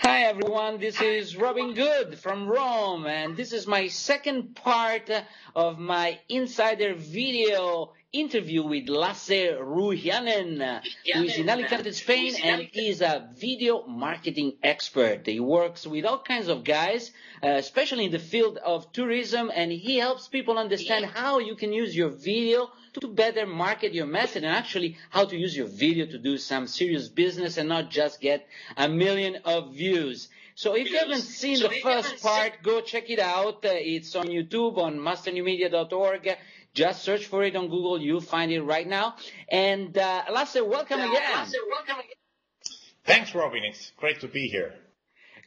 Hi everyone, this is Robin Good from Rome, and this is my second part of my insider video interview with Lasse Ruhianen, who is in Alicante, Spain, and is a video marketing expert. He works with all kinds of guys, especially in the field of tourism, and he helps people understand how you can use your video to better market your message, and actually how to use your video to do some serious business and not just get 1 million of views. So if you haven't seen the first part, go check it out. It's on YouTube, on masternewmedia.org. Just search for it on Google. You'll find it right now. And Lasse, welcome again. Thanks, Robin. It's great to be here.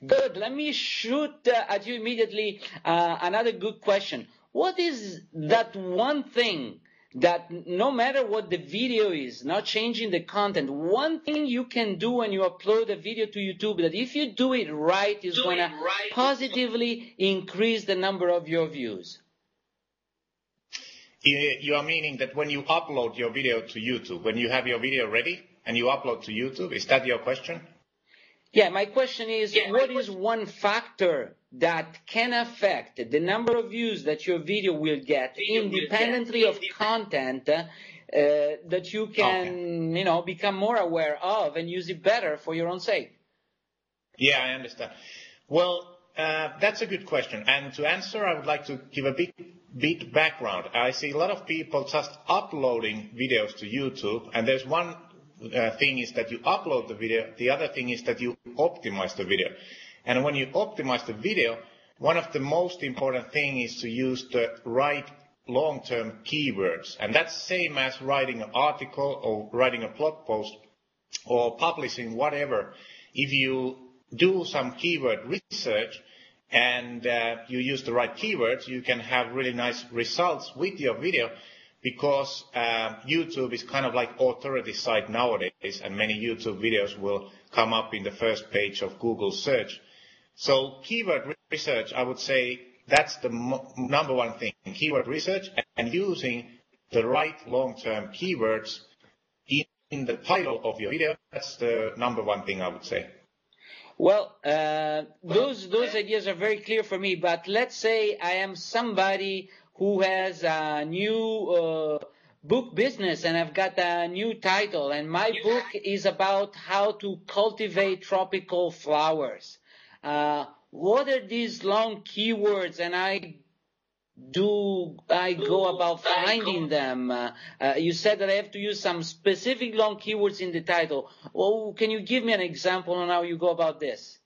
Good. Let me shoot at you immediately another good question. What is that one thing that no matter what the video is, not changing the content, one thing you can do when you upload a video to YouTube that if you do it right is going to positively increase the number of your views? You are meaning that when you upload your video to YouTube, when you have your video ready and you upload to YouTube, is that your question? Yeah, my question is, what is one factor that can affect the number of views that your video will get independently of content that you can, become more aware of and use it better for your own sake? Yeah, I understand. Well, that's a good question. And to answer, I would like to give a bit background. I see a lot of people just uploading videos to YouTube, and there's one thing is that you upload the video. The other thing is that you optimize the video. And when you optimize the video, one of the most important things is to use the right long-term keywords. And that's same as writing an article or writing a blog post or publishing whatever. If you do some keyword research and you use the right keywords, you can have really nice results with your video, because YouTube is kind of like authority site nowadays, and many YouTube videos will come up in the first page of Google search. So keyword research, I would say that's the number one thing, keyword research and using the right long-term keywords in the title of your video. That's the number one thing I would say. Well, those ideas are very clear for me, but let's say I am somebody who has a new book business and I've got a new title, and my book is about how to cultivate tropical flowers. What are these long keywords, and I go about finding them? You said that I have to use some specific long keywords in the title. Well, can you give me an example on how you go about this?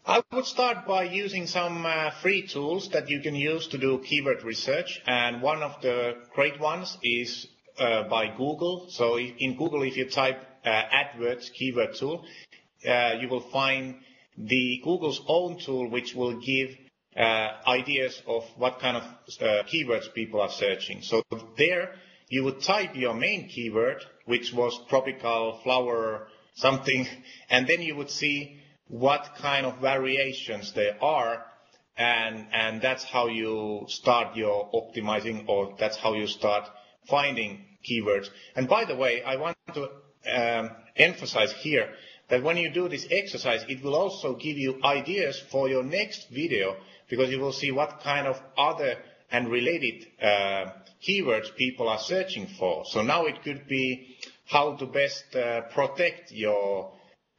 I would start by using some free tools that you can use to do keyword research, and one of the great ones is by Google. So in Google, if you type AdWords keyword tool, you will find the Google's own tool, which will give ideas of what kind of keywords people are searching. So there you would type your main keyword, which was tropical flower something, and then you would see what kind of variations there are, and that's how you start your optimizing, or that's how you start finding keywords. And by the way, I want to emphasize here that when you do this exercise, it will also give you ideas for your next video, because you will see what kind of other and related keywords people are searching for. So now it could be how to best protect your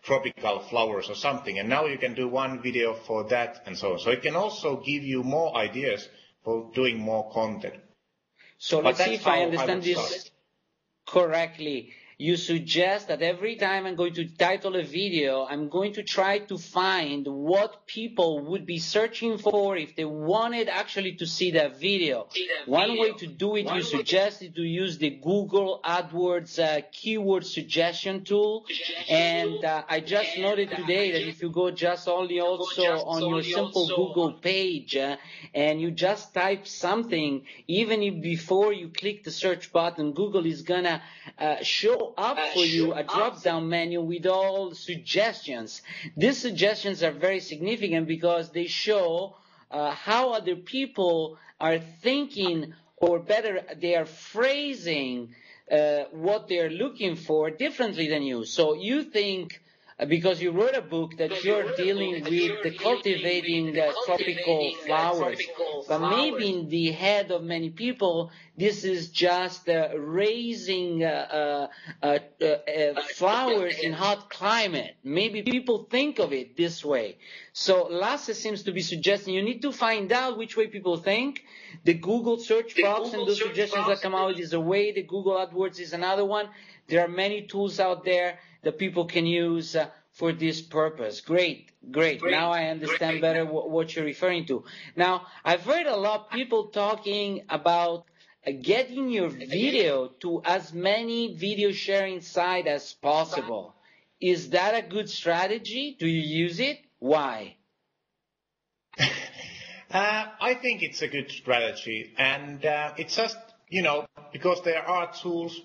tropical flowers or something, and now you can do one video for that and so on. So it can also give you more ideas for doing more content. So let's see if I understand this correctly. You suggest that every time I'm going to title a video, I'm going to try to find what people would be searching for if they wanted actually to see that video. One way to do it, you suggest, is to use the Google AdWords keyword suggestion tool. And I just noted today that if you go just only also on your simple Google page and you just type something, even if before you click the search button, Google is going to show up for you a drop-down menu with all suggestions. These suggestions are very significant because they show how other people are thinking, or better, they are phrasing what they're looking for differently than you. So you think because you wrote a book that you're dealing with the cultivating tropical flowers. But maybe in the head of many people, this is just raising flowers in hot climate. Maybe people think of it this way. So Lasse seems to be suggesting you need to find out which way people think. The Google search box and those suggestions that come out is a way. The Google AdWords is another one. There are many tools out there that people can use for this purpose. Great. Now I understand better what you're referring to. Now, I've heard a lot of people talking about getting your video to as many video sharing sites as possible. Is that a good strategy? Do you use it? Why? I think it's a good strategy, and it's just, because there are tools,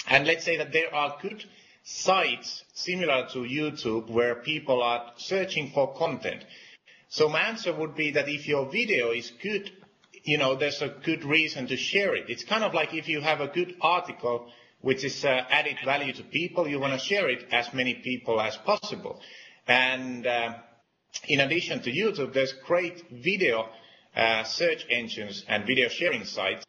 and let's say that there are good sites similar to YouTube where people are searching for content. So my answer would be that if your video is good, there's a good reason to share it. It's kind of like if you have a good article which is added value to people, you want to share it as many people as possible. And in addition to YouTube, there's great video search engines and video sharing sites.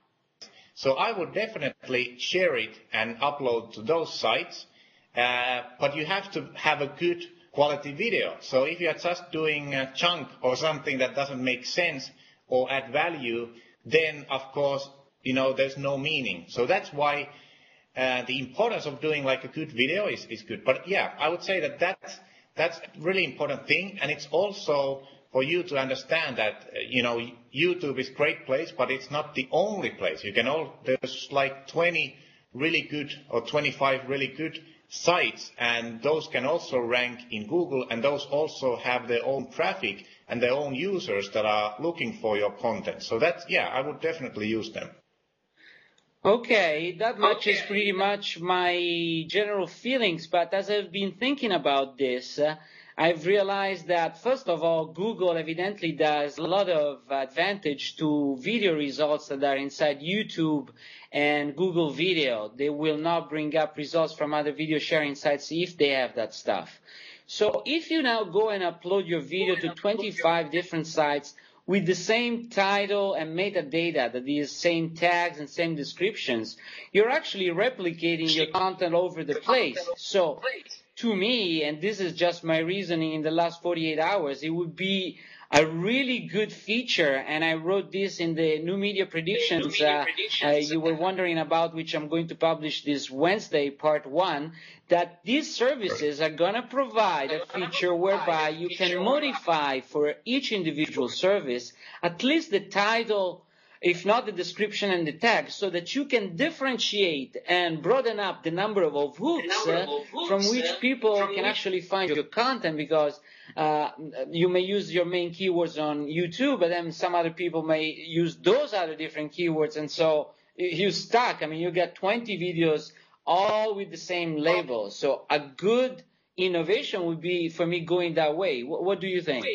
So I would definitely share it and upload to those sites. But you have to have a good quality video. So if you are just doing a chunk or something that doesn't make sense or add value, then of course, there's no meaning. So that's why the importance of doing like a good video is good. But yeah, I would say that's a really important thing. And it's also for you to understand that, YouTube is a great place, but it's not the only place. There's like 20 really good or 25 really good sites, and those can also rank in Google, and those also have their own traffic and their own users that are looking for your content. So I would definitely use them. Okay, that matches pretty much my general feelings, but as I've been thinking about this, I've realized that, first of all, Google evidently does a lot of advantage to video results that are inside YouTube and Google Video. They will not bring up results from other video sharing sites if they have that stuff. So if you now go and upload your video to 25 different sites with the same title and metadata, that is, same tags and same descriptions, you're actually replicating your content over the place. So to me, and this is just my reasoning in the last 48 hours, it would be a really good feature, and I wrote this in the New Media Predictions you were wondering about, which I'm going to publish this Wednesday, part 1, that these services are going to provide a feature whereby you can modify for each individual service at least the title, if not the description and the tag, so that you can differentiate and broaden up the number of hooks from which people can actually find your content, because you may use your main keywords on YouTube, but then some other people may use those other different keywords, and so you're stuck. I mean, you get 20 videos all with the same label. So a good innovation would be, for me, going that way. What do you think?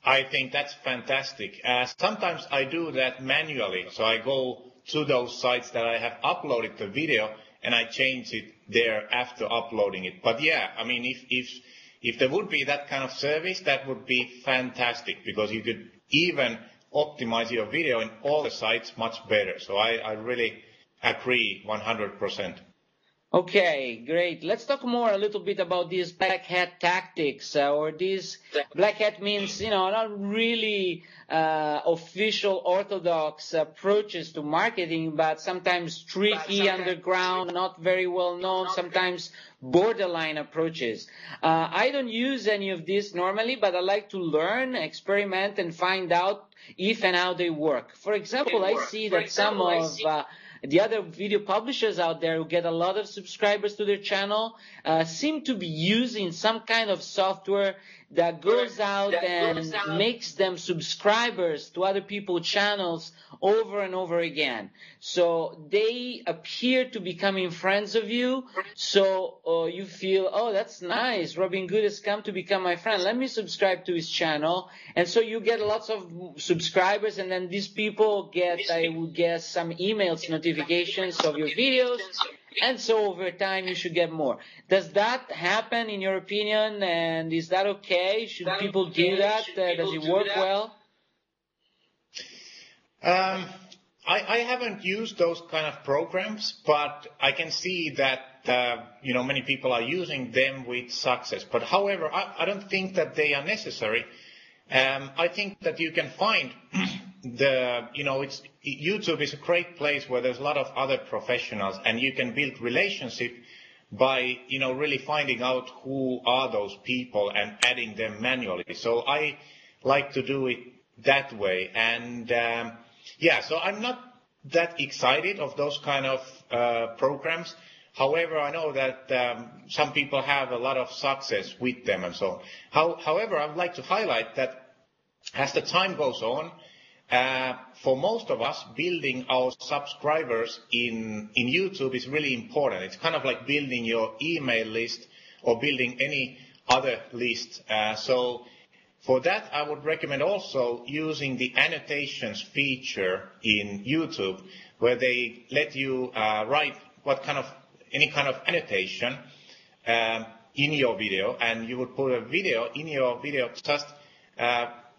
I think that's fantastic. Sometimes I do that manually. So I go to those sites that I have uploaded the video and I change it there after uploading it. But yeah, I mean, if there would be that kind of service, that would be fantastic, because you could even optimize your video in all the sites much better. So I really agree 100%. Okay, great. Let's talk more a little bit about these black hat tactics, or these black hat means, not really official orthodox approaches to marketing, but sometimes tricky, underground, not very well known, sometimes borderline approaches. I don't use any of this normally, but I like to learn, experiment, and find out if and how they work. For example, I see that some of the other video publishers out there who get a lot of subscribers to their channel seem to be using some kind of software that goes out and makes them subscribers to other people's channels over and over again. So they appear to becoming friends of you. So you feel, oh, that's nice. Robin Good has come to become my friend. Let me subscribe to his channel. And so you get lots of subscribers, and then these people get, I would guess, some emails, notifications of your videos. And so over time you should get more. Does that happen in your opinion? And is that okay? Should people do that? Does it work well? I haven't used those kind of programs, but I can see that many people are using them with success. But however, I don't think that they are necessary. I think that you can find YouTube is a great place where there's a lot of other professionals, and you can build relationship by really finding out who are those people and adding them manually. So I like to do it that way, and so I'm not that excited of those kind of programs. However, I know that some people have a lot of success with them and so on. However, I would like to highlight that as the time goes on, for most of us, building our subscribers in YouTube is really important. It's kind of like building your email list or building any other list. So for that, I would recommend also using the annotations feature in YouTube, where they let you write any kind of annotation in your video, and you would put a video in your video just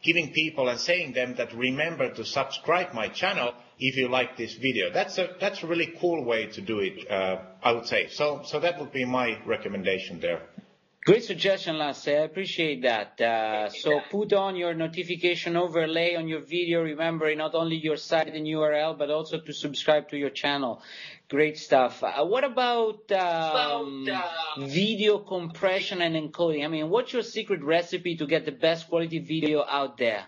giving people and saying them that remember to subscribe my channel if you like this video. That's a really cool way to do it, I would say. So that would be my recommendation there. Great suggestion, Lasse. I appreciate that. So put on your notification overlay on your video, remembering not only your site and URL, but also to subscribe to your channel. Great stuff. What about video compression and encoding? I mean, what's your secret recipe to get the best quality video out there?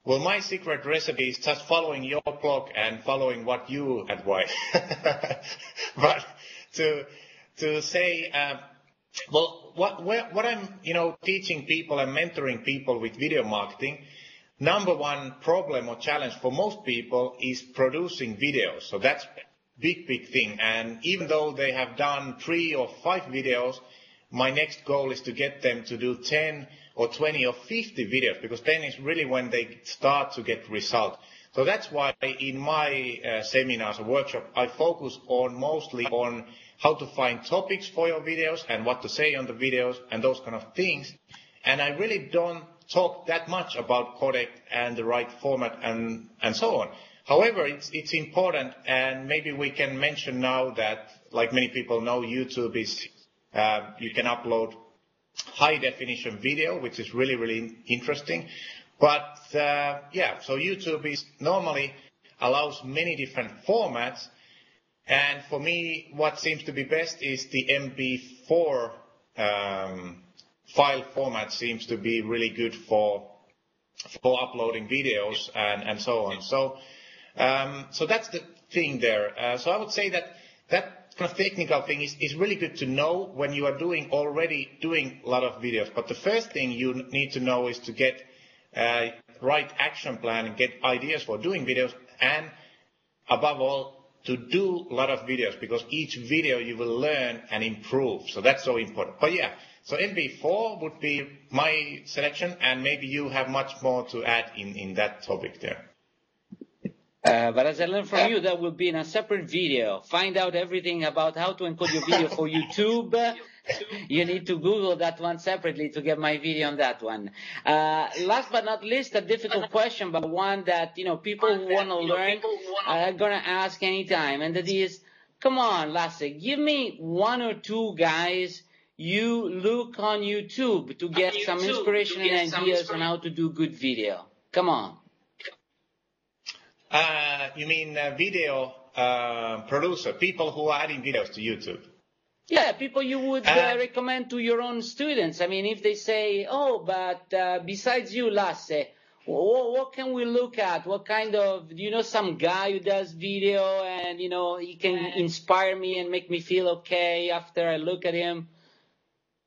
Well, my secret recipe is just following your blog and following what you advise. But to say, what I'm, teaching people and mentoring people with video marketing, number one problem or challenge for most people is producing videos. So that's big thing. And even though they have done 3 or 5 videos, my next goal is to get them to do 10 or 20 or 50 videos, because then is really when they start to get results. So that's why in my seminars or workshop, I focus mostly on how to find topics for your videos and what to say on the videos and those kind of things. And I really don't talk that much about codec and the right format and so on. However, it's important, and maybe we can mention now that, like many people know, YouTube is, you can upload high definition video, which is really, really interesting. But so YouTube is normally allows many different formats. And for me, what seems to be best is the MP4 file format seems to be really good for uploading videos and so on. So that's the thing there. So I would say that kind of technical thing is really good to know when you are already doing a lot of videos. But the first thing you need to know is to get right action plan and get ideas for doing videos, and above all, to do a lot of videos, because each video you will learn and improve. So that's so important. But yeah, so MP4 would be my selection, and maybe you have much more to add in that topic there. But as I learned from you, that will be in a separate video. Find out everything about how to encode your video for YouTube. You need to Google that one separately to get my video on that one. Last but not least, a difficult question, but one that, people who want to learn are going to ask anytime. And that is, come on, Lasse, give me 1 or 2 guys you look on YouTube to get some inspiration and ideas on how to do good video. Come on. You mean video producer, people who are adding videos to YouTube? Yeah, people you would recommend to your own students. I mean, if they say, but besides you, Lasse, what can we look at? What kind of, do you know some guy who does video and, he can inspire me and make me feel okay after I look at him?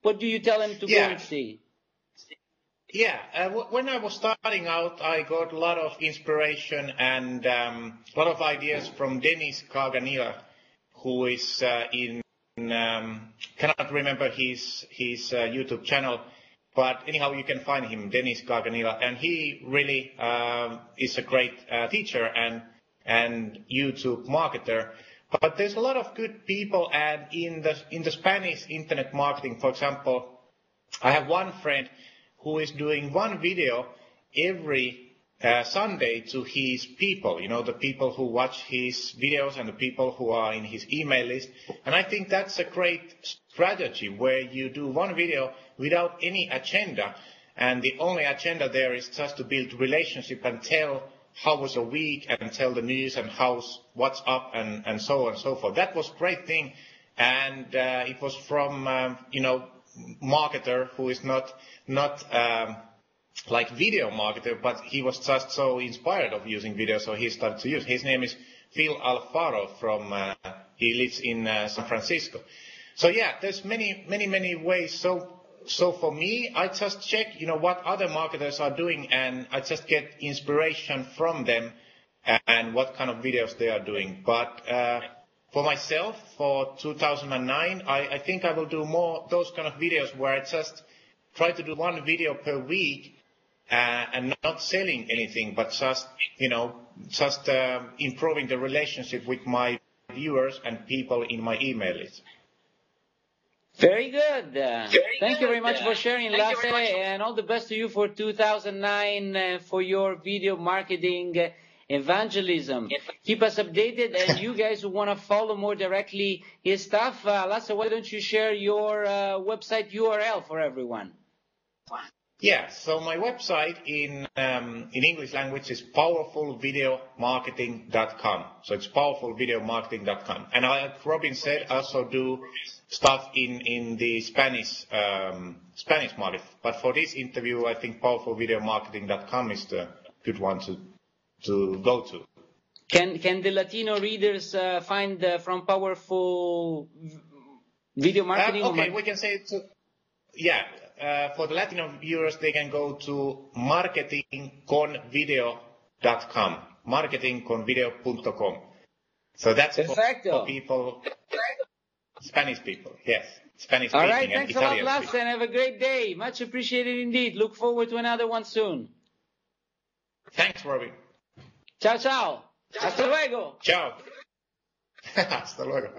What do you tell them to go and see? Yeah, when I was starting out, I got a lot of inspiration and a lot of ideas from Dennis Kaganila, who is cannot remember his YouTube channel, but anyhow you can find him, Dennis Kaganila, and he really is a great teacher and YouTube marketer. But there's a lot of good people, and in the Spanish internet marketing, for example, I have one friend who is doing one video every Sunday to his people, the people who watch his videos and the people who are in his email list. And I think that's a great strategy where you do one video without any agenda. And the only agenda there is just to build relationship and tell how was a week and tell the news and what's up and so on and so forth. That was a great thing. And it was from, marketer who is not like video marketer, but he was just so inspired of using video, so he started to use. His name is Phil Alfaro he lives in San Francisco. So yeah, there's many ways. So for me, I just check, what other marketers are doing, and I just get inspiration from them and what kind of videos they are doing. But for myself, for 2009, I think I will do more those kind of videos where I just try to do one video per week and not selling anything, but just improving the relationship with my viewers and people in my email list. Very good. Thank you very much for sharing, Lasse, and all the best to you for 2009 for your video marketing evangelism. Keep us updated, and you guys who want to follow more directly his stuff, Lasse, why don't you share your website URL for everyone? Yeah, so my website in English language is powerfulvideomarketing.com. So it's powerfulvideomarketing.com. And like Robin said, I also do stuff in the Spanish market. But for this interview, I think powerfulvideomarketing.com is the good one to go to. Can the Latino readers find from Powerful Video Marketing? Okay, we can say for the Latino viewers, they can go to marketingconvideo.com, marketingconvideo.com. So that's for people, Spanish people, yes. Spanish speaking. All right, thanks a lot, Lasse, and have a great day. Much appreciated indeed. Look forward to another one soon. Thanks, Robin. Ciao, ciao. Hasta luego. Ciao. Hasta luego.